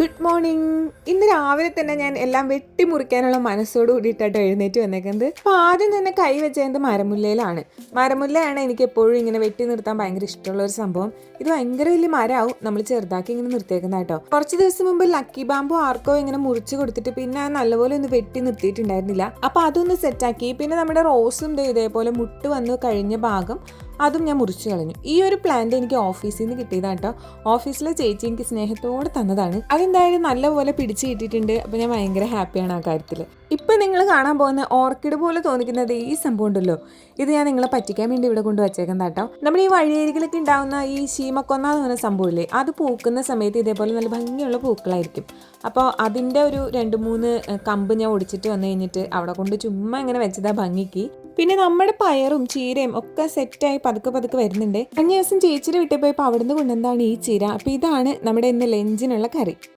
Good morning. ഇന്ന് രാവിലെ തന്നെ ഞാൻ എല്ലാം വെട്ടിമുറിക്കാനുള്ള മനസ്സോട് കൂടിയിട്ടാട്ടോ എഴുന്നേറ്റ് വന്നേക്കുന്നത്. അപ്പോൾ ആദ്യം തന്നെ കൈ വെച്ചത് മരമുല്ലയിലാണ്. മരമുല്ലയാണ് എനിക്ക് എപ്പോഴും ഇങ്ങനെ വെട്ടി നിർത്താൻ ഭയങ്കര ഇഷ്ടമുള്ള ഒരു സംഭവം. ഇത് ഭയങ്കര വലിയ മരമാവും, നമ്മൾ ചെറുതാക്കി ഇങ്ങനെ നിർത്തിയേക്കുന്ന കേട്ടോ. കുറച്ച് ദിവസം മുമ്പ് ലക്കി ബാമ്പു ആർക്കോ ഇങ്ങനെ മുറിച്ച് കൊടുത്തിട്ട് പിന്നെ നല്ലപോലെ ഒന്ന് വെട്ടി നിർത്തിയിട്ടുണ്ടായിരുന്നില്ല. അപ്പോൾ അതൊന്ന് സെറ്റാക്കി. പിന്നെ നമ്മുടെ റോസും ഇതേപോലെ മുട്ട് വന്ന് കഴിഞ്ഞ ഭാഗം അതും ഞാൻ മുറിച്ച് കളഞ്ഞു. ഈ ഒരു പ്ലാന്റ് എനിക്ക് ഓഫീസിൽ നിന്ന് കിട്ടിയതാണ് കേട്ടോ. ഓഫീസിലെ ചേച്ചി എനിക്ക് സ്നേഹത്തോടെ തന്നതാണ്. അതെന്തായാലും നല്ലപോലെ പിടിച്ച് കിട്ടിയിട്ടുണ്ട്. അപ്പോൾ ഞാൻ ഭയങ്കര ഹാപ്പിയാണ് ആ കാര്യത്തിൽ. ഇപ്പം നിങ്ങൾ കാണാൻ പോകുന്ന ഓർക്കിഡ് പോലെ തോന്നിക്കുന്നത് ഈ സംഭവം ഉണ്ടല്ലോ, ഇത് ഞാൻ നിങ്ങളെ പറ്റിക്കാൻ വേണ്ടി ഇവിടെ കൊണ്ട് വച്ചേക്കുന്ന കേട്ടോ. നമ്മുടെ ഈ വഴിയരികിലൊക്കെ ഉണ്ടാകുന്ന ഈ ശീമക്കൊന്ന എന്ന് പറയുന്ന സംഭവമില്ലേ, അത് പൂക്കുന്ന സമയത്ത് ഇതേപോലെ നല്ല ഭംഗിയുള്ള പൂക്കളായിരിക്കും. അപ്പോൾ അതിൻ്റെ ഒരു 2-3 കമ്പ് ഞാൻ ഒടിച്ചിട്ട് വന്നു കഴിഞ്ഞിട്ട് അവിടെ കൊണ്ട് ചുമ്മാ ഇങ്ങനെ വെച്ചതാ ഭംഗിക്ക്. പിന്നെ നമ്മുടെ പയറും ചീരയും ഒക്കെ സെറ്റായി പതുക്കെ വരുന്നുണ്ട്. കഴിഞ്ഞ ദിവസം ചേച്ചിയുടെ വീട്ടിൽ പോയപ്പോൾ അവിടുന്ന് കൊണ്ടെന്താണ് ഈ ചീര. അപ്പോൾ ഇതാണ് നമ്മുടെ ഇന്ന് ലഞ്ചിനുള്ള കറി.